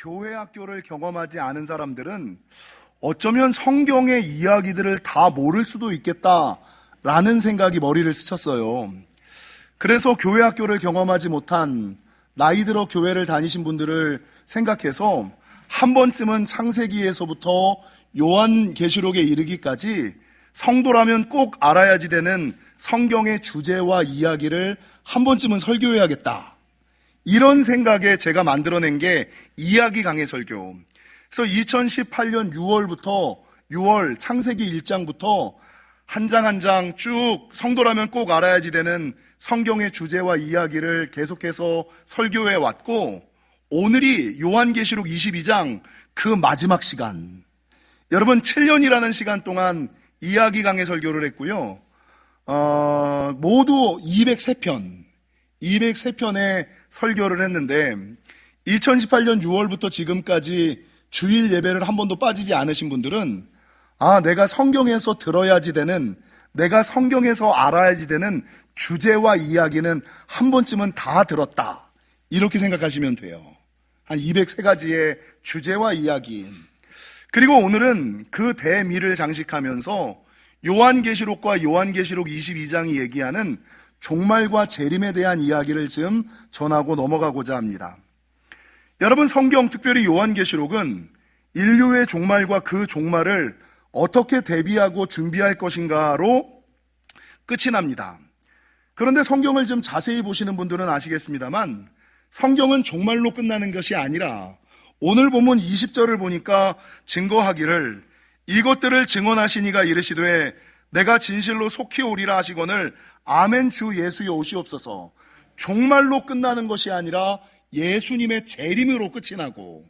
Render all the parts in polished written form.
교회 학교를 경험하지 않은 사람들은 어쩌면 성경의 이야기들을 다 모를 수도 있겠다라는 생각이 머리를 스쳤어요. 그래서 교회 학교를 경험하지 못한 나이 들어 교회를 다니신 분들을 생각해서 한 번쯤은 창세기에서부터 요한계시록에 이르기까지 성도라면 꼭 알아야지 되는 성경의 주제와 이야기를 한 번쯤은 설교해야겠다. 이런 생각에 제가 만들어낸 게 이야기 강해 설교. 그래서 2018년 6월 창세기 1장부터 한 장 한 장 쭉 성도라면 꼭 알아야지 되는 성경의 주제와 이야기를 계속해서 설교해 왔고, 오늘이 요한계시록 22장 그 마지막 시간. 여러분 7년이라는 시간 동안 이야기 강해 설교를 했고요. 모두 203편의 설교를 했는데 2018년 6월부터 지금까지 주일 예배를 한 번도 빠지지 않으신 분들은 내가 성경에서 들어야지 되는, 내가 성경에서 알아야지 되는 주제와 이야기는 한 번쯤은 다 들었다, 이렇게 생각하시면 돼요. 한 203가지의 주제와 이야기. 그리고 오늘은 그 대미를 장식하면서 요한계시록과 요한계시록 22장이 얘기하는 종말과 재림에 대한 이야기를 지금 전하고 넘어가고자 합니다. 여러분, 성경, 특별히 요한계시록은 인류의 종말과 그 종말을 어떻게 대비하고 준비할 것인가로 끝이 납니다. 그런데 성경을 좀 자세히 보시는 분들은 아시겠습니다만 성경은 종말로 끝나는 것이 아니라 오늘 본문 20절을 보니까 증거하기를 이것들을 증언하시니가 이르시되 내가 진실로 속히 오리라 하시거늘 아멘 주 예수여 오시옵소서. 종말로 끝나는 것이 아니라 예수님의 재림으로 끝이 나고,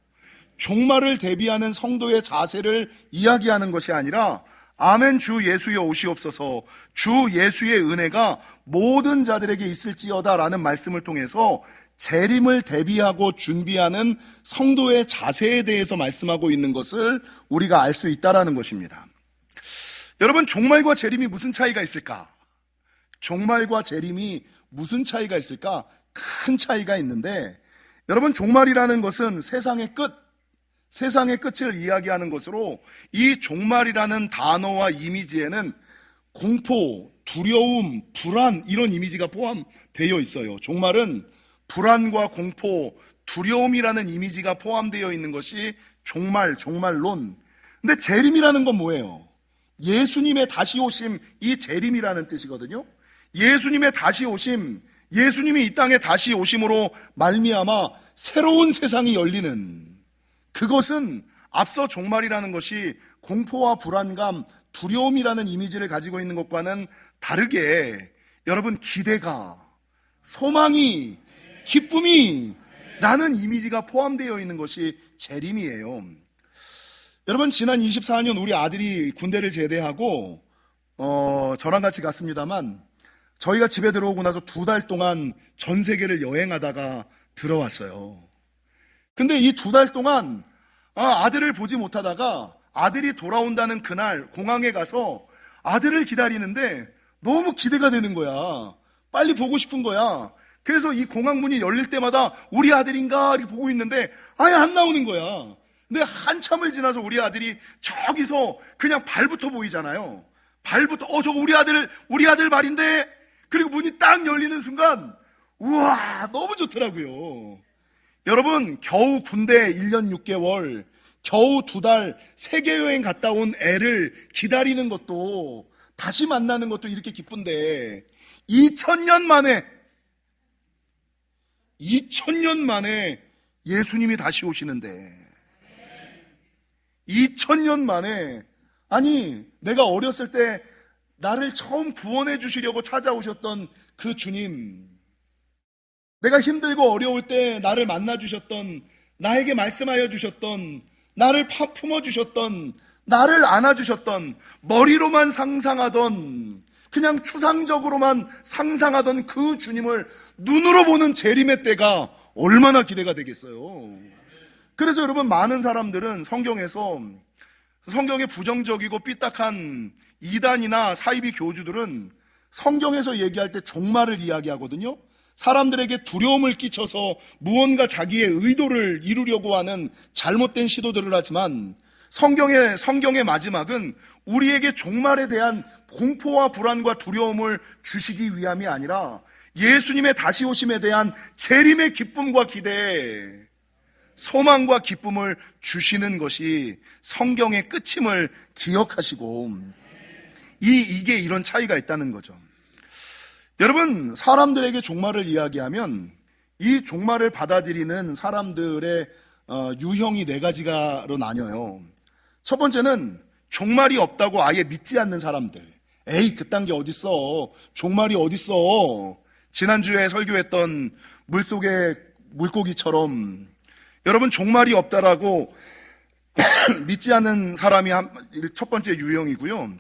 종말을 대비하는 성도의 자세를 이야기하는 것이 아니라 아멘 주 예수여 오시옵소서, 주 예수의 은혜가 모든 자들에게 있을지어다 라는 말씀을 통해서 재림을 대비하고 준비하는 성도의 자세에 대해서 말씀하고 있는 것을 우리가 알 수 있다라는 것입니다. 여러분, 종말과 재림이 무슨 차이가 있을까? 종말과 재림이 무슨 차이가 있을까? 큰 차이가 있는데, 여러분, 종말이라는 것은 세상의 끝을 이야기하는 것으로, 이 종말이라는 단어와 이미지에는 공포, 두려움, 불안, 이런 이미지가 포함되어 있어요. 종말은 불안과 공포, 두려움이라는 이미지가 포함되어 있는 것이 종말론. 근데 재림이라는 건 뭐예요? 예수님의 다시 오심, 이 재림이라는 뜻이거든요. 예수님의 다시 오심, 예수님이 이 땅에 다시 오심으로 말미암아 새로운 세상이 열리는, 그것은 앞서 종말이라는 것이 공포와 불안감, 두려움이라는 이미지를 가지고 있는 것과는 다르게 여러분, 기대가, 소망이, 기쁨이 라는 이미지가 포함되어 있는 것이 재림이에요. 여러분, 지난 24년 우리 아들이 군대를 제대하고 저랑 같이 갔습니다만, 저희가 집에 들어오고 나서 2달 동안 전 세계를 여행하다가 들어왔어요. 근데 이 2달 동안 아들을 보지 못하다가 아들이 돌아온다는 그날 공항에 가서 아들을 기다리는데 너무 기대가 되는 거야. 빨리 보고 싶은 거야. 그래서 이 공항 문이 열릴 때마다 우리 아들인가 이렇게 보고 있는데 아예 안 나오는 거야. 근데 한참을 지나서 우리 아들이 저기서 그냥 발부터 보이잖아요. 발부터 저거 우리 아들 말인데, 그리고 문이 딱 열리는 순간 우와, 너무 좋더라고요. 여러분, 겨우 군대 1년 6개월, 겨우 2달 세계여행 갔다 온 애를 기다리는 것도, 다시 만나는 것도 이렇게 기쁜데 2000년 만에 예수님이 다시 오시는데, 2000년 만에, 아니 내가 어렸을 때 나를 처음 구원해 주시려고 찾아오셨던 그 주님, 내가 힘들고 어려울 때 나를 만나 주셨던, 나에게 말씀하여 주셨던, 나를 품어 주셨던, 나를 안아 주셨던, 머리로만 상상하던, 그냥 추상적으로만 상상하던 그 주님을 눈으로 보는 재림의 때가 얼마나 기대가 되겠어요. 그래서 여러분, 많은 사람들은 성경의 부정적이고 삐딱한 이단이나 사이비 교주들은 성경에서 얘기할 때 종말을 이야기하거든요. 사람들에게 두려움을 끼쳐서 무언가 자기의 의도를 이루려고 하는 잘못된 시도들을 하지만 성경의 마지막은 우리에게 종말에 대한 공포와 불안과 두려움을 주시기 위함이 아니라 예수님의 다시 오심에 대한 재림의 기쁨과 기대, 소망과 기쁨을 주시는 것이 성경의 끝임을 기억하시고 이게 이런 차이가 있다는 거죠. 여러분, 사람들에게 종말을 이야기하면 이 종말을 받아들이는 사람들의 유형이 네 가지로 나뉘어요. 첫 번째는 종말이 없다고 아예 믿지 않는 사람들. 에이, 그딴 게 어딨어. 종말이 어딨어. 지난주에 설교했던 물속의 물고기처럼 여러분, 종말이 없다라고 믿지 않는 사람이 첫 번째 유형이고요.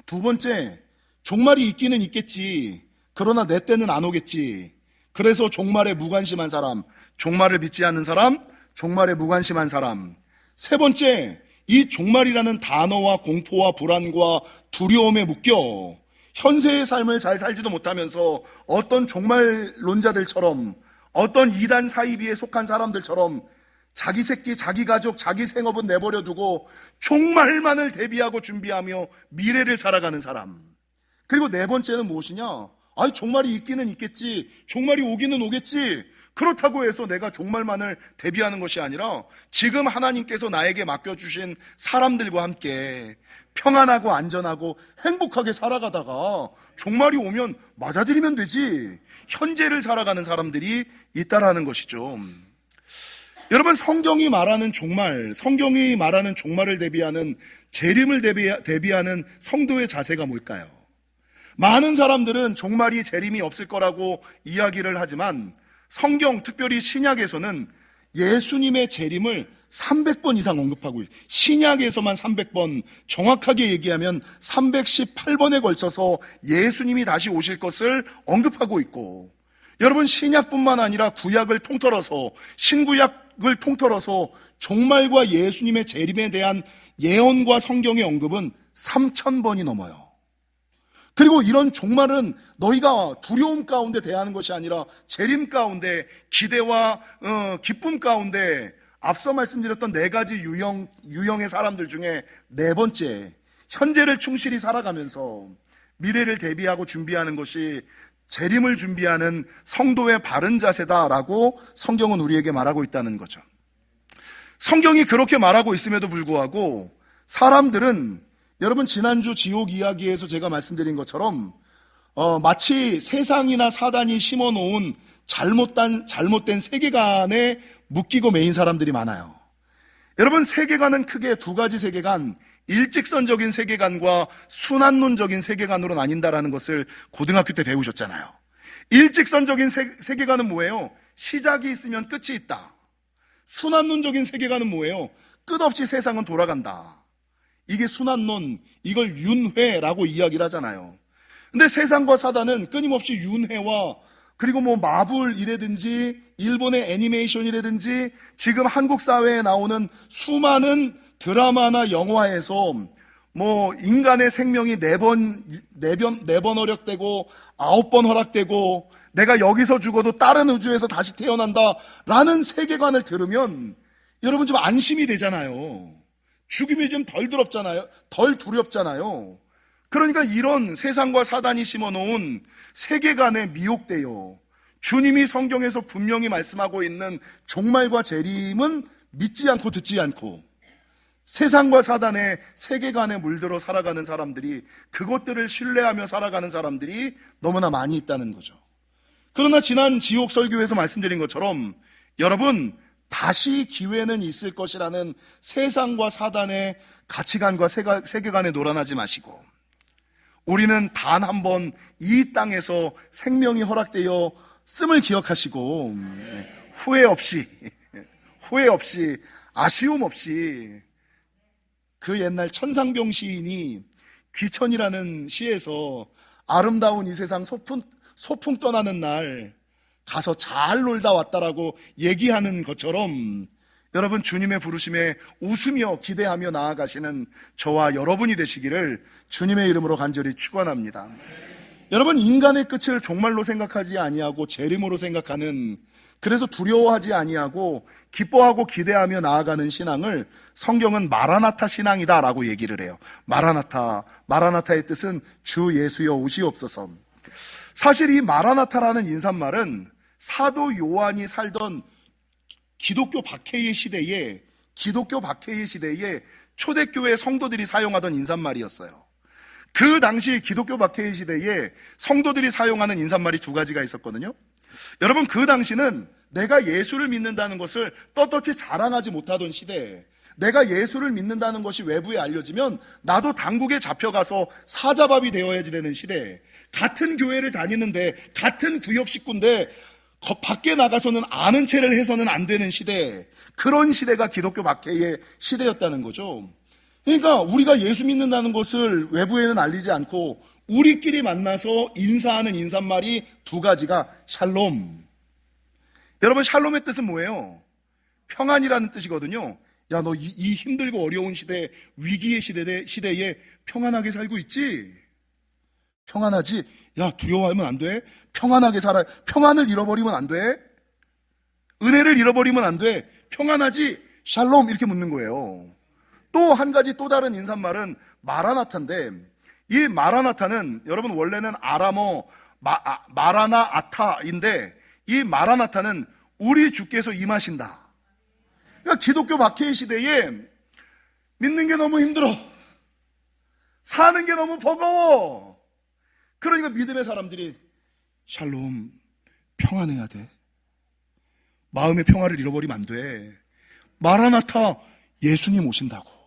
두 번째, 종말이 있기는 있겠지. 그러나 내 때는 안 오겠지. 그래서 종말에 무관심한 사람, 종말을 믿지 않는 사람, 종말에 무관심한 사람. 세 번째, 이 종말이라는 단어와 공포와 불안과 두려움에 묶여 현세의 삶을 잘 살지도 못하면서 어떤 종말론자들처럼, 어떤 이단 사이비에 속한 사람들처럼 자기 새끼, 자기 가족, 자기 생업은 내버려 두고 종말만을 대비하고 준비하며 미래를 살아가는 사람. 그리고 네 번째는 무엇이냐? 아니, 종말이 있기는 있겠지. 종말이 오기는 오겠지. 그렇다고 해서 내가 종말만을 대비하는 것이 아니라 지금 하나님께서 나에게 맡겨주신 사람들과 함께 평안하고 안전하고 행복하게 살아가다가 종말이 오면 맞아들이면 되지. 현재를 살아가는 사람들이 있다라는 것이죠. 여러분, 성경이 말하는 종말, 성경이 말하는 종말을 대비하는, 재림을 대비하는 성도의 자세가 뭘까요? 많은 사람들은 종말이 재림이 없을 거라고 이야기를 하지만 성경, 특별히 신약에서는 예수님의 재림을 300번 이상 언급하고 있어요. 신약에서만 300번, 정확하게 얘기하면 318번에 걸쳐서 예수님이 다시 오실 것을 언급하고 있고, 여러분, 신약뿐만 아니라 구약을 통틀어서, 신구약을 통틀어서 종말과 예수님의 재림에 대한 예언과 성경의 언급은 3000번이 넘어요. 그리고 이런 종말은 너희가 두려움 가운데 대하는 것이 아니라 재림 가운데, 기대와 기쁨 가운데, 앞서 말씀드렸던 네 가지 유형의 사람들 중에 네 번째, 현재를 충실히 살아가면서 미래를 대비하고 준비하는 것이 재림을 준비하는 성도의 바른 자세다라고 성경은 우리에게 말하고 있다는 거죠. 성경이 그렇게 말하고 있음에도 불구하고 사람들은, 여러분, 지난주 지옥 이야기에서 제가 말씀드린 것처럼 마치 세상이나 사단이 심어놓은 잘못된 세계관에 묶이고 매인 사람들이 많아요. 여러분, 세계관은 크게 두 가지 세계관, 일직선적인 세계관과 순환론적인 세계관으로 나뉜다라는 것을 고등학교 때 배우셨잖아요. 일직선적인 세계관은 뭐예요? 시작이 있으면 끝이 있다. 순환론적인 세계관은 뭐예요? 끝없이 세상은 돌아간다. 이게 순환론, 이걸 윤회라고 이야기를 하잖아요. 근데 세상과 사단은 끊임없이 윤회와, 그리고 뭐 마블이라든지 일본의 애니메이션이라든지 지금 한국 사회에 나오는 수많은 드라마나 영화에서 뭐 인간의 생명이 4번 허락되고 9번 허락되고 내가 여기서 죽어도 다른 우주에서 다시 태어난다라는 세계관을 들으면 여러분 좀 안심이 되잖아요. 죽음이 좀 덜 두렵잖아요. 그러니까 이런 세상과 사단이 심어놓은 세계관에 미혹되어 주님이 성경에서 분명히 말씀하고 있는 종말과 재림은 믿지 않고 듣지 않고 세상과 사단의 세계관에 물들어 살아가는 사람들이, 그것들을 신뢰하며 살아가는 사람들이 너무나 많이 있다는 거죠. 그러나 지난 지옥 설교에서 말씀드린 것처럼 여러분, 다시 기회는 있을 것이라는 세상과 사단의 가치관과 세계관에 놀아나지 마시고 우리는 단 한 번 이 땅에서 생명이 허락되어 씀을 기억하시고 후회 없이 아쉬움 없이 그 옛날 천상병 시인이 귀천이라는 시에서 아름다운 이 세상 소풍 떠나는 날 가서 잘 놀다 왔다라고 얘기하는 것처럼 여러분, 주님의 부르심에 웃으며 기대하며 나아가시는 저와 여러분이 되시기를 주님의 이름으로 간절히 축원합니다. 여러분, 인간의 끝을 종말로 생각하지 아니하고 재림으로 생각하는, 그래서 두려워하지 아니하고 기뻐하고 기대하며 나아가는 신앙을 성경은 마라나타 신앙이다라고 얘기를 해요. 마라나타의 뜻은 주 예수여 오시옵소서. 사실 이 마라나타라는 인사말은 사도 요한이 살던 기독교 박해의 시대에 초대교회 성도들이 사용하던 인사말이었어요. 그 당시 기독교 박해의 시대에 성도들이 사용하는 인사말이 두 가지가 있었거든요. 여러분, 그 당시는 내가 예수를 믿는다는 것을 떳떳이 자랑하지 못하던 시대에, 내가 예수를 믿는다는 것이 외부에 알려지면 나도 당국에 잡혀가서 사자밥이 되어야지 되는 시대에, 같은 교회를 다니는데 같은 구역 식구인데 밖에 나가서는 아는 체를 해서는 안 되는 시대, 그런 시대가 기독교 박해의 시대였다는 거죠. 그러니까 우리가 예수 믿는다는 것을 외부에는 알리지 않고 우리끼리 만나서 인사하는 인사말이 두 가지가 샬롬. 여러분, 샬롬의 뜻은 뭐예요? 평안이라는 뜻이거든요. 야, 너 이 힘들고 어려운 시대, 위기의 시대에 평안하게 살고 있지? 평안하지? 야, 두려워하면 안 돼. 평안하게 살아. 평안을 잃어버리면 안 돼. 은혜를 잃어버리면 안 돼. 평안하지? 샬롬, 이렇게 묻는 거예요. 또 한 가지, 또 다른 인사말은 마라나타인데, 이 마라나타는 여러분 원래는 아람어 마라나아타인데, 이 마라나타는 우리 주께서 임하신다. 그러니까 기독교 박해의 시대에 믿는 게 너무 힘들어, 사는 게 너무 버거워. 그러니까 믿음의 사람들이 샬롬, 평안해야 돼. 마음의 평화를 잃어버리면 안 돼. 마라나타, 예수님 오신다고.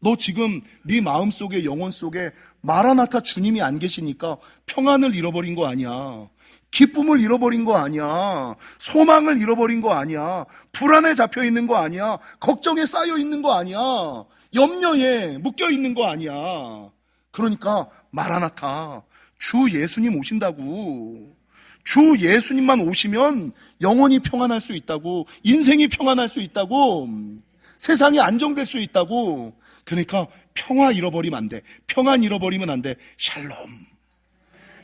너 지금 네 마음속에, 영혼 속에 마라나타 주님이 안 계시니까 평안을 잃어버린 거 아니야. 기쁨을 잃어버린 거 아니야. 소망을 잃어버린 거 아니야. 불안에 잡혀 있는 거 아니야. 걱정에 쌓여 있는 거 아니야. 염려에 묶여 있는 거 아니야. 그러니까 마라나타, 주 예수님 오신다고. 주 예수님만 오시면 영혼이 평안할 수 있다고, 인생이 평안할 수 있다고, 세상이 안정될 수 있다고. 그러니까 평화 잃어버리면 안 돼. 평안 잃어버리면 안 돼. 샬롬.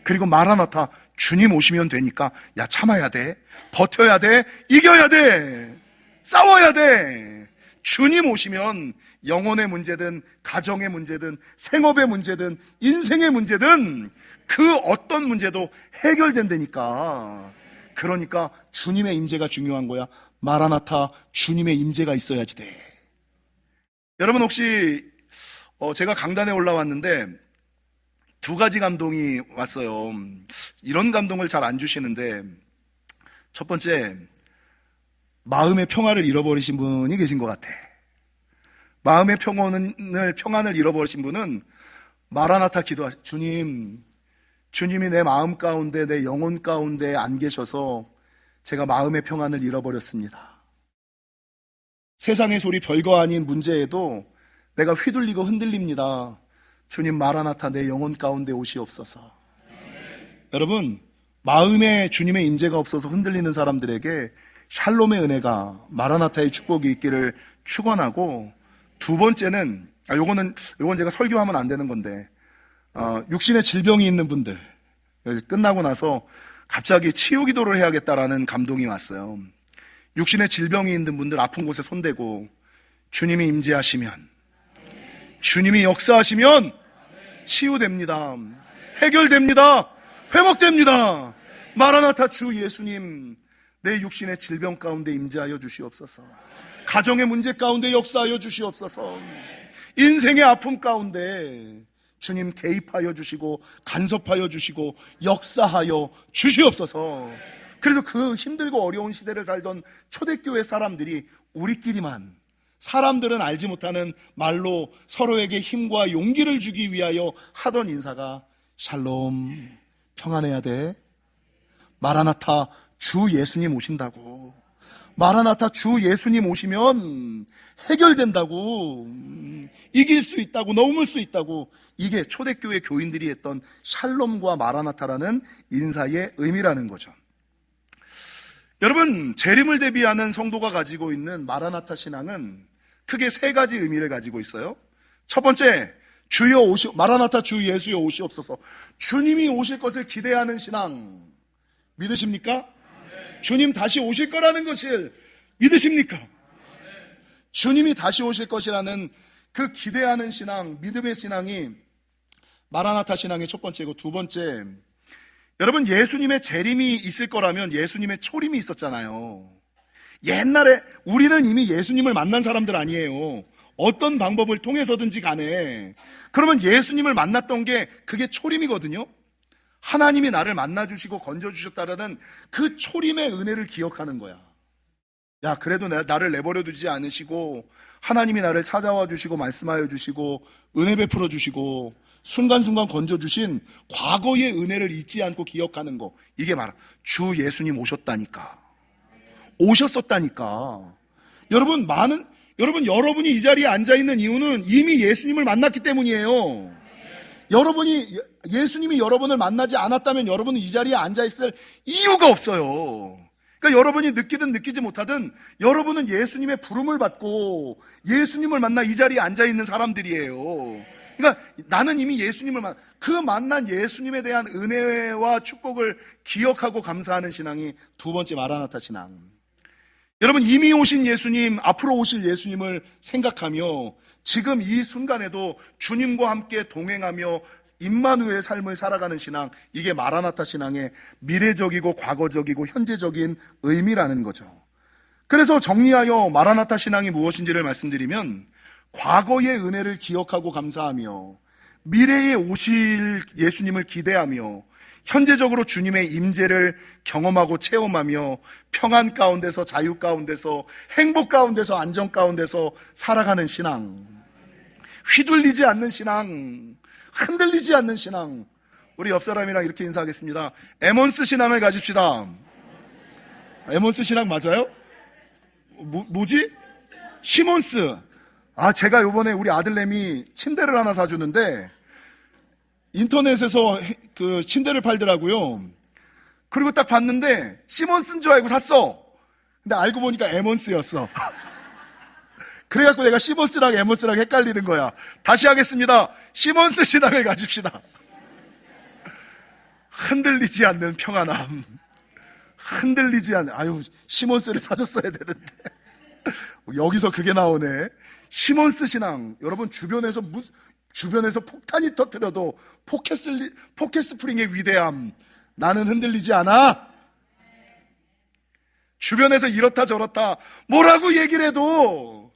그리고 마라나타, 주님 오시면 되니까 야, 참아야 돼. 버텨야 돼. 이겨야 돼. 싸워야 돼. 주님 오시면 영혼의 문제든 가정의 문제든 생업의 문제든 인생의 문제든 그 어떤 문제도 해결된다니까. 그러니까 주님의 임재가 중요한 거야. 마라나타, 주님의 임재가 있어야지 돼. 여러분, 혹시 제가 강단에 올라왔는데 두 가지 감동이 왔어요. 이런 감동을 잘 안 주시는데, 첫 번째, 마음의 평화를 잃어버리신 분이 계신 것 같아. 마음의 평안을 잃어버리신 분은 마라나타 기도하시, 주님이 내 마음 가운데, 내 영혼 가운데 안 계셔서 제가 마음의 평안을 잃어버렸습니다. 세상의 소리 별거 아닌 문제에도 내가 휘둘리고 흔들립니다. 주님, 마라나타, 내 영혼 가운데 오시옵소서. 여러분, 마음에 주님의 임재가 없어서 흔들리는 사람들에게 샬롬의 은혜가, 마라나타의 축복이 있기를 축원하고, 두 번째는, 요건 제가 설교하면 안 되는 건데, 육신의 질병이 있는 분들, 끝나고 나서 갑자기 치유 기도를 해야겠다라는 감동이 왔어요. 육신의 질병이 있는 분들, 아픈 곳에 손대고 주님이 임재하시면, 주님이 역사하시면 치유됩니다. 해결됩니다. 회복됩니다. 마라나타, 주 예수님, 내 육신의 질병 가운데 임재하여 주시옵소서. 가정의 문제 가운데 역사하여 주시옵소서. 인생의 아픔 가운데 주님 개입하여 주시고 간섭하여 주시고 역사하여 주시옵소서. 그래서 그 힘들고 어려운 시대를 살던 초대교회 사람들이 우리끼리만, 사람들은 알지 못하는 말로 서로에게 힘과 용기를 주기 위하여 하던 인사가 샬롬, 평안해야 돼. 마라나타, 주 예수님 오신다고. 마라나타, 주 예수님 오시면 해결된다고. 이길 수 있다고, 넘을 수 있다고. 이게 초대교회 교인들이 했던 샬롬과 마라나타라는 인사의 의미라는 거죠. 여러분, 재림을 대비하는 성도가 가지고 있는 마라나타 신앙은 크게 세 가지 의미를 가지고 있어요. 첫 번째, 마라나타 주 예수여 오시옵소서. 주님이 오실 것을 기대하는 신앙 믿으십니까? 주님 다시 오실 거라는 것을 믿으십니까? 주님이 다시 오실 것이라는 그 기대하는 신앙, 믿음의 신앙이 마라나타 신앙의 첫 번째고, 두 번째, 여러분 예수님의 재림이 있을 거라면 예수님의 초림이 있었잖아요. 옛날에 우리는 이미 예수님을 만난 사람들 아니에요. 어떤 방법을 통해서든지 간에. 그러면 예수님을 만났던 게 그게 초림이거든요. 하나님이 나를 만나주시고 건져주셨다라는 그 초림의 은혜를 기억하는 거야. 야, 그래도 나를 내버려 두지 않으시고 하나님이 나를 찾아와 주시고 말씀하여 주시고 은혜 베풀어 주시고 순간순간 건져주신 과거의 은혜를 잊지 않고 기억하는 거, 이게 말아 주 예수님 오셨다니까, 오셨었다니까. 여러분이 이 자리에 앉아있는 이유는 이미 예수님을 만났기 때문이에요. 예수님이 여러분을 만나지 않았다면 여러분은 이 자리에 앉아있을 이유가 없어요. 그러니까 여러분이 느끼든 느끼지 못하든 여러분은 예수님의 부름을 받고 예수님을 만나 이 자리에 앉아있는 사람들이에요. 그러니까 나는 이미 예수님을 그 만난 예수님에 대한 은혜와 축복을 기억하고 감사하는 신앙이 두 번째 마라나타 신앙. 여러분 이미 오신 예수님, 앞으로 오실 예수님을 생각하며 지금 이 순간에도 주님과 함께 동행하며 임마누엘 삶을 살아가는 신앙, 이게 마라나타 신앙의 미래적이고 과거적이고 현재적인 의미라는 거죠. 그래서 정리하여 마라나타 신앙이 무엇인지를 말씀드리면, 과거의 은혜를 기억하고 감사하며 미래에 오실 예수님을 기대하며 현재적으로 주님의 임재를 경험하고 체험하며 평안 가운데서, 자유 가운데서, 행복 가운데서, 안정 가운데서 살아가는 신앙. 휘둘리지 않는 신앙, 흔들리지 않는 신앙. 우리 옆 사람이랑 이렇게 인사하겠습니다. 에몬스 신앙을 가집시다. 에몬스 신앙 맞아요? 뭐지? 시몬스. 제가 요번에 우리 아들내미 침대를 하나 사주는데 인터넷에서 그 침대를 팔더라고요. 그리고 딱 봤는데 시몬스인 줄 알고 샀어. 근데 알고 보니까 에몬스였어. 그래갖고 내가 시몬스랑 에몬스랑 헷갈리는 거야. 다시 하겠습니다. 시몬스 신앙을 가집시다. 흔들리지 않는 평안함. 흔들리지 않는, 시몬스를 사줬어야 되는데. 여기서 그게 나오네. 시몬스 신앙. 여러분 주변에서 폭탄이 터뜨려도 포켓스프링의 위대함. 나는 흔들리지 않아. 주변에서 이렇다 저렇다 뭐라고 얘기를 해도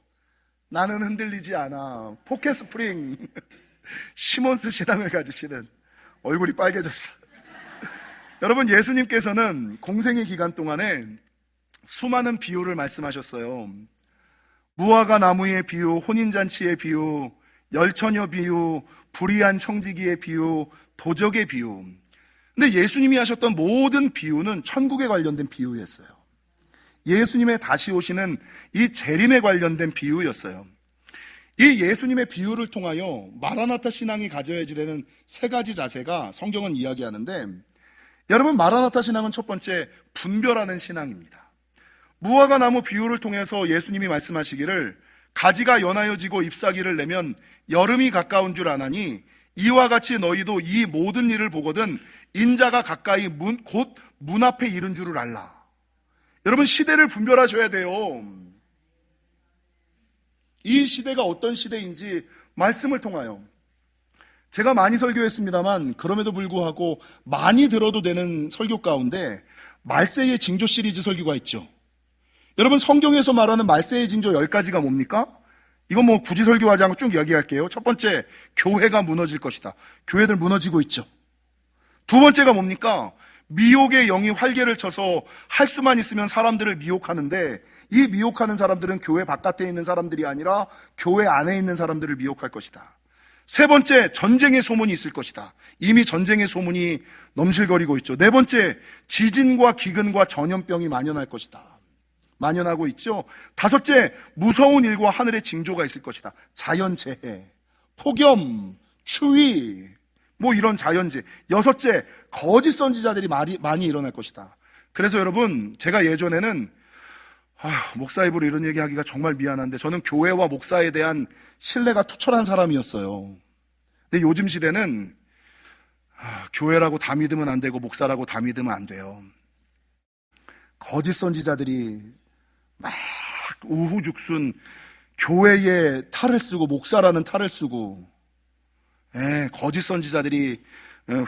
나는 흔들리지 않아. 포켓스프링. 시몬스 신앙을 가지시는. 얼굴이 빨개졌어. 여러분 예수님께서는 공생의 기간 동안에 수많은 비유를 말씀하셨어요. 무화과 나무의 비유, 혼인잔치의 비유, 열처녀 비유, 불의한 청지기의 비유, 도적의 비유. 근데 예수님이 하셨던 모든 비유는 천국에 관련된 비유였어요. 예수님의 다시 오시는 이 재림에 관련된 비유였어요. 이 예수님의 비유를 통하여 마라나타 신앙이 가져야지 되는 세 가지 자세가 성경은 이야기하는데, 여러분 마라나타 신앙은 첫 번째 분별하는 신앙입니다. 무화과 나무 비유를 통해서 예수님이 말씀하시기를 가지가 연하여지고 잎사귀를 내면 여름이 가까운 줄 아나니 이와 같이 너희도 이 모든 일을 보거든 인자가 가까이 곧 문 앞에 이른 줄을 알라. 여러분 시대를 분별하셔야 돼요. 이 시대가 어떤 시대인지 말씀을 통하여. 제가 많이 설교했습니다만 그럼에도 불구하고 많이 들어도 되는 설교 가운데 말세의 징조 시리즈 설교가 있죠. 여러분 성경에서 말하는 말세의 징조 10가지가 뭡니까? 이건 뭐 굳이 설교하지 않고 쭉 이야기할게요. 첫 번째, 교회가 무너질 것이다. 교회들 무너지고 있죠. 두 번째가 뭡니까? 미혹의 영이 활개를 쳐서 할 수만 있으면 사람들을 미혹하는데, 이 미혹하는 사람들은 교회 바깥에 있는 사람들이 아니라 교회 안에 있는 사람들을 미혹할 것이다. 세 번째, 전쟁의 소문이 있을 것이다. 이미 전쟁의 소문이 넘실거리고 있죠. 네 번째, 지진과 기근과 전염병이 만연할 것이다. 만연하고 있죠. 다섯째, 무서운 일과 하늘의 징조가 있을 것이다. 자연재해, 폭염, 추위, 뭐 이런 자연재. 여섯째, 거짓 선지자들이 많이 일어날 것이다. 그래서 여러분, 제가 예전에는 목사 입으로 이런 얘기하기가 정말 미안한데 저는 교회와 목사에 대한 신뢰가 투철한 사람이었어요. 근데 요즘 시대는 교회라고 다 믿으면 안 되고 목사라고 다 믿으면 안 돼요. 거짓 선지자들이 막 우후죽순 교회에 탈을 쓰고 목사라는 탈을 쓰고 거짓 선지자들이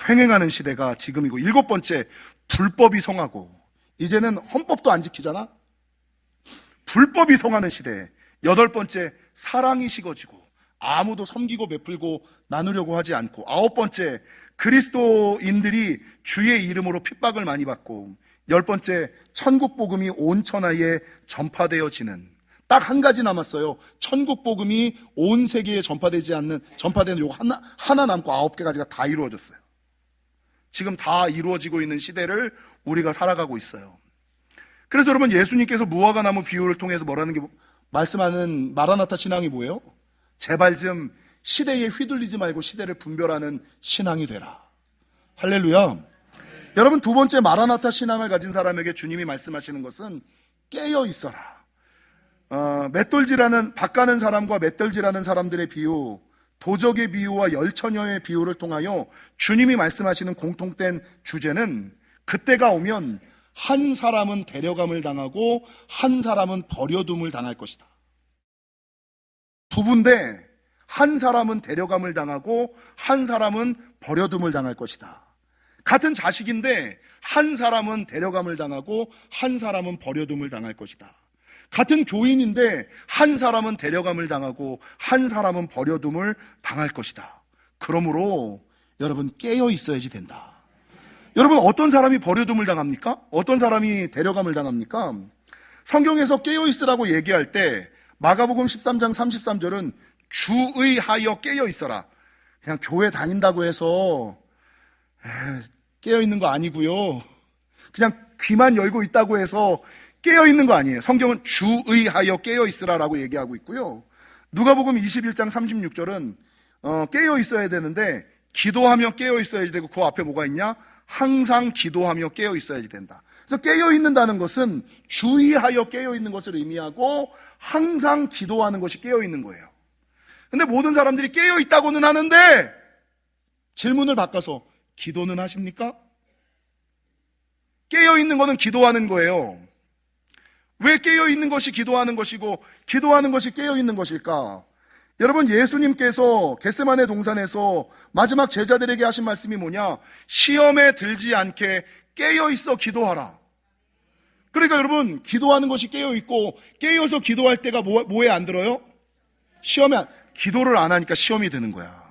횡행하는 시대가 지금이고, 7번째, 불법이 성하고, 이제는 헌법도 안 지키잖아. 불법이 성하는 시대. 8번째, 사랑이 식어지고 아무도 섬기고 베풀고 나누려고 하지 않고, 9번째, 그리스도인들이 주의 이름으로 핍박을 많이 받고, 10번째, 천국 복음이 온 천하에 전파되어지는, 딱 한 가지 남았어요. 천국 복음이 온 세계에 전파되는 요거 하나 남고 9개가지가 다 이루어졌어요. 지금 다 이루어지고 있는 시대를 우리가 살아가고 있어요. 그래서 여러분, 예수님께서 무화과 나무 비유를 통해서 말씀하는 마라나타 신앙이 뭐예요? 제발 좀 시대에 휘둘리지 말고 시대를 분별하는 신앙이 되라. 할렐루야. 여러분, 두 번째, 마라나타 신앙을 가진 사람에게 주님이 말씀하시는 것은 깨어 있어라. 밭가는 사람과 맷돌질하는 사람들의 비유, 도적의 비유와 열처녀의 비유를 통하여 주님이 말씀하시는 공통된 주제는, 그때가 오면 한 사람은 데려감을 당하고 한 사람은 버려둠을 당할 것이다. 부부인데 한 사람은 데려감을 당하고 한 사람은 버려둠을 당할 것이다. 같은 자식인데 한 사람은 데려감을 당하고 한 사람은 버려둠을 당할 것이다. 같은 교인인데 한 사람은 데려감을 당하고 한 사람은 버려둠을 당할 것이다. 그러므로 여러분, 깨어 있어야지 된다. 여러분, 어떤 사람이 버려둠을 당합니까? 어떤 사람이 데려감을 당합니까? 성경에서 깨어 있으라고 얘기할 때 마가복음 13장 33절은 주의하여 깨어 있어라. 그냥 교회 다닌다고 해서 깨어 있는 거 아니고요. 그냥 귀만 열고 있다고 해서 깨어 있는 거 아니에요. 성경은 주의하여 깨어 있으라라고 얘기하고 있고요. 누가복음 21장 36절은 깨어 있어야 되는데 기도하며 깨어 있어야지 되고, 그 앞에 뭐가 있냐? 항상 기도하며 깨어 있어야지 된다. 그래서 깨어 있는다는 것은 주의하여 깨어 있는 것을 의미하고 항상 기도하는 것이 깨어 있는 거예요. 근데 모든 사람들이 깨어 있다고는 하는데 질문을 바꿔서 기도는 하십니까? 깨어 있는 것은 기도하는 거예요. 왜 깨어 있는 것이 기도하는 것이고 기도하는 것이 깨어 있는 것일까? 여러분, 예수님께서 겟세마네 동산에서 마지막 제자들에게 하신 말씀이 뭐냐? 시험에 들지 않게 깨어 있어 기도하라. 그러니까 여러분, 기도하는 것이 깨어 있고 깨어서 기도할 때가 뭐에 안 들어요? 기도를 안 하니까 시험이 드는 거야.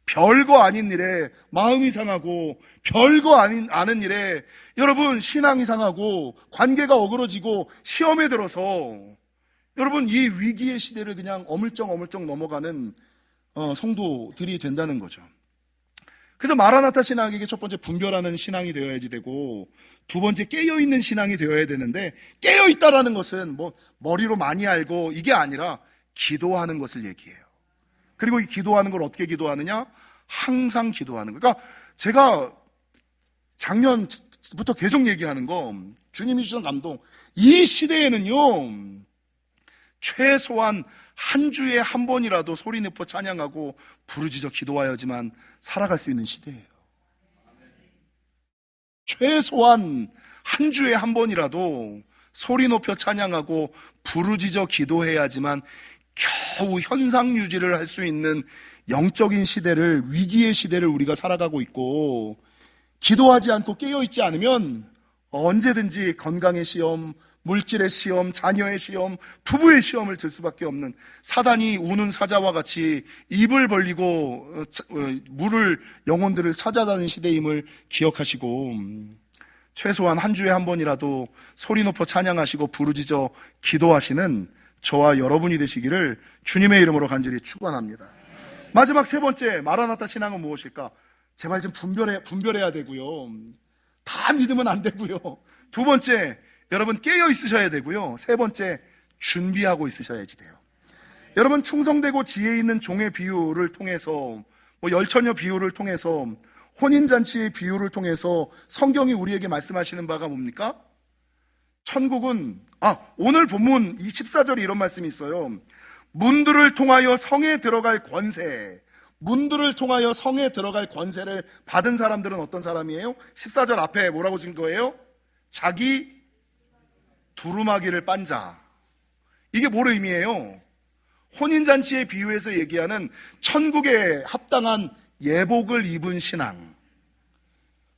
별거 아닌 일에 마음이 상하고, 별거 아는 일에 여러분 신앙이 상하고, 관계가 어그러지고, 시험에 들어서 여러분 이 위기의 시대를 그냥 어물쩍 넘어가는 성도들이 된다는 거죠. 그래서 마라나타 신앙에게 첫 번째, 분별하는 신앙이 되어야지 되고, 두 번째, 깨어있는 신앙이 되어야 되는데, 깨어있다라는 것은 머리로 많이 알고 이게 아니라 기도하는 것을 얘기해요. 그리고 이 기도하는 걸 어떻게 기도하느냐? 항상 기도하는 거. 그러니까 제가 작년부터 계속 얘기하는 거, 주님이 주신 감동, 이 시대에는요, 최소한 한 주에 한 번이라도 소리 내어 찬양하고 부르짖어 기도하여야지만 살아갈 수 있는 시대예요. 최소한 한 주에 한 번이라도 소리 높여 찬양하고 부르짖어 기도해야지만 겨우 현상 유지를 할 수 있는 영적인 시대를, 위기의 시대를 우리가 살아가고 있고, 기도하지 않고 깨어있지 않으면 언제든지 건강의 시험, 물질의 시험, 자녀의 시험, 부부의 시험을 들 수밖에 없는, 사단이 우는 사자와 같이 입을 벌리고 영혼들을 찾아다니는 시대임을 기억하시고, 최소한 한 주에 한 번이라도 소리 높여 찬양하시고 부르짖어 기도하시는 저와 여러분이 되시기를 주님의 이름으로 간절히 축원합니다. 마지막 세 번째, 마라나타 신앙은 무엇일까? 제발 좀 분별해야 되고요. 다 믿으면 안 되고요. 두 번째, 여러분 깨어 있으셔야 되고요. 세 번째, 준비하고 있으셔야지 돼요. 여러분, 충성되고 지혜 있는 종의 비유를 통해서, 열처녀 비유를 통해서, 혼인잔치의 비유를 통해서 성경이 우리에게 말씀하시는 바가 뭡니까? 천국은, 오늘 본문 이 14절에 이런 말씀이 있어요. 문들을 통하여 성에 들어갈 권세, 문들을 통하여 성에 들어갈 권세를 받은 사람들은 어떤 사람이에요? 14절 앞에 뭐라고 진 거예요? 자기 두루마기를 빤 자. 이게 뭘 의미해요? 혼인잔치에 비유해서 얘기하는 천국에 합당한 예복을 입은 신앙.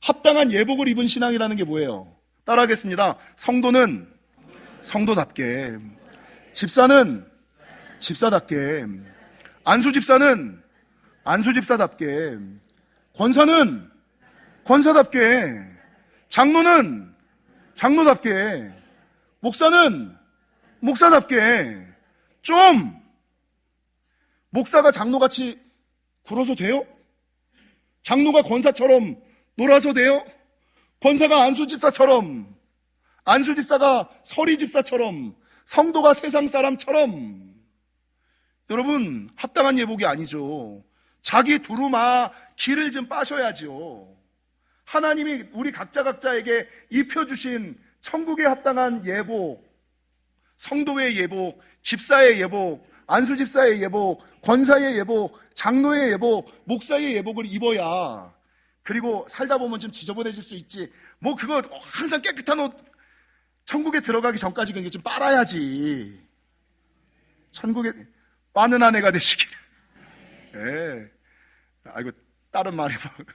합당한 예복을 입은 신앙이라는 게 뭐예요? 따라하겠습니다. 성도는 성도답게, 집사는 집사답게, 안수집사는 안수집사답게, 권사는 권사답게, 장로는 장로답게, 목사는 목사답게. 좀 목사가 장로같이 굴어서 돼요? 장로가 권사처럼 놀아서 돼요? 권사가 안수집사처럼, 안수집사가 서리집사처럼, 성도가 세상 사람처럼. 여러분, 합당한 예복이 아니죠. 자기 두루마 기를 좀 빠셔야죠. 하나님이 우리 각자에게 입혀주신 천국에 합당한 예복, 성도의 예복, 집사의 예복, 안수집사의 예복, 권사의 예복, 장로의 예복, 목사의 예복을 입어야, 그리고 살다 보면 좀 지저분해질 수 있지, 뭐 그거 항상 깨끗한 옷 천국에 들어가기 전까지 그게 좀 빨아야지. 천국에 빠는 아내가 되시길. 예. 아이고, 다른 말이 뭐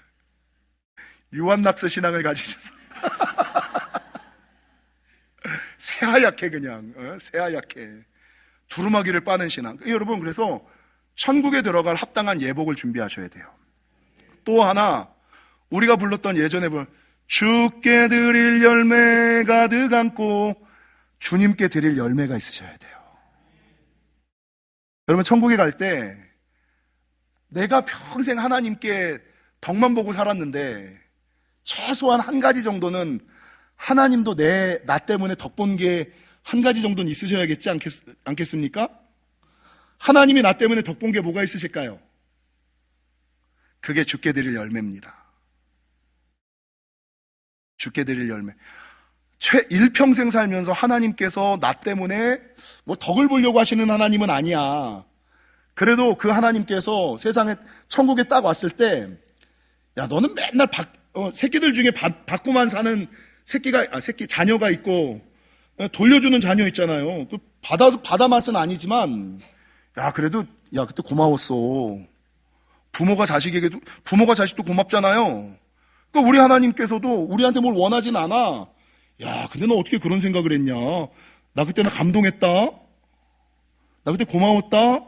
유한낙스 신앙을 가지셔서 새하얗게 그냥 새하얗게 두루마기를 빠는 신앙. 여러분, 그래서 천국에 들어갈 합당한 예복을 준비하셔야 돼요. 또 하나, 우리가 불렀던 예전에 주께 드릴 열매 가득 안고 주님께 드릴 열매가 있으셔야 돼요. 여러분, 천국에 갈 때 내가 평생 하나님께 덕만 보고 살았는데 최소한 한 가지 정도는 하나님도 나 때문에 덕 본 게 한 가지 정도는 있으셔야겠지 않겠습니까? 하나님이 나 때문에 덕 본 게 뭐가 있으실까요? 그게 주께 드릴 열매입니다. 주께 드릴 열매. 일평생 살면서 하나님께서 나 때문에 뭐 덕을 보려고 하시는 하나님은 아니야. 그래도 그 하나님께서 세상에 천국에 딱 왔을 때, 야, 너는 맨날 새끼들 중에 받고만 사는 자녀가 있고, 돌려주는 자녀 있잖아요. 그 바다 맛은 아니지만, 야, 그래도, 야, 그때 고마웠어. 부모가 자식도 고맙잖아요. 그러니까 우리 하나님께서도 우리한테 뭘 원하진 않아. 야, 근데 너 어떻게 그런 생각을 했냐? 나 그때 감동했다? 나 그때 고마웠다?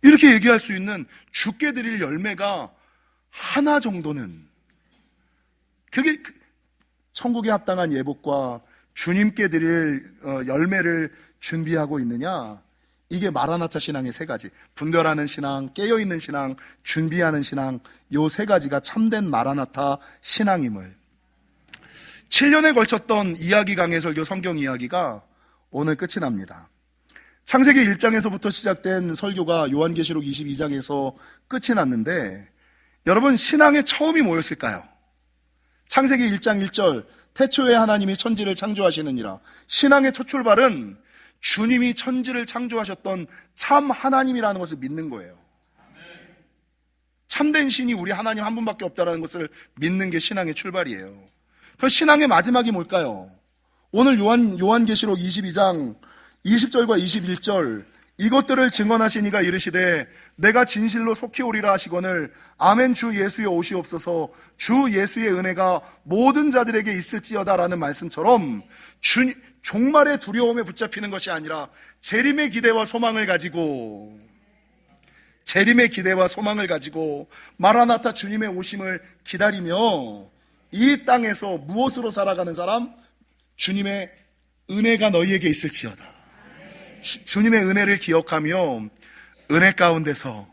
이렇게 얘기할 수 있는 주께 드릴 열매가 하나 정도는, 그게 천국에 합당한 예복과 주님께 드릴 열매를 준비하고 있느냐? 이게 마라나타 신앙의 세 가지. 분별하는 신앙, 깨어있는 신앙, 준비하는 신앙, 요 세 가지가 참된 마라나타 신앙임을. 7년에 걸쳤던 이야기 강해 설교 성경 이야기가 오늘 끝이 납니다. 창세기 1장에서부터 시작된 설교가 요한계시록 22장에서 끝이 났는데, 여러분, 신앙의 처음이 뭐였을까요? 창세기 1장 1절, 태초에 하나님이 천지를 창조하시느니라. 신앙의 첫 출발은 주님이 천지를 창조하셨던 참 하나님이라는 것을 믿는 거예요. 참된 신이 우리 하나님 한 분밖에 없다는 것을 믿는 게 신앙의 출발이에요. 그럼 신앙의 마지막이 뭘까요? 오늘 요한계시록 22장 20절과 21절, 이것들을 증언하시니가 이르시되 내가 진실로 속히 오리라 하시거늘 아멘 주 예수여 오시옵소서. 주 예수의 은혜가 모든 자들에게 있을지어다라는 말씀처럼 종말의 두려움에 붙잡히는 것이 아니라 재림의 기대와 소망을 가지고 마라나타 주님의 오심을 기다리며 이 땅에서 무엇으로 살아가는 사람? 주님의 은혜가 너희에게 있을지어다. 주님의 은혜를 기억하며 은혜 가운데서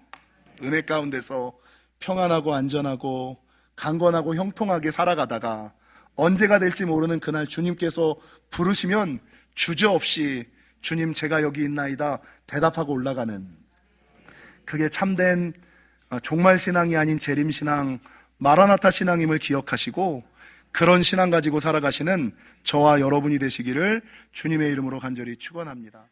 평안하고 안전하고 강건하고 형통하게 살아가다가 언제가 될지 모르는 그날 주님께서 부르시면 주저없이 주님 제가 여기 있나이다 대답하고 올라가는, 그게 참된 종말신앙이 아닌 재림신앙 마라나타 신앙임을 기억하시고 그런 신앙 가지고 살아가시는 저와 여러분이 되시기를 주님의 이름으로 간절히 축원합니다.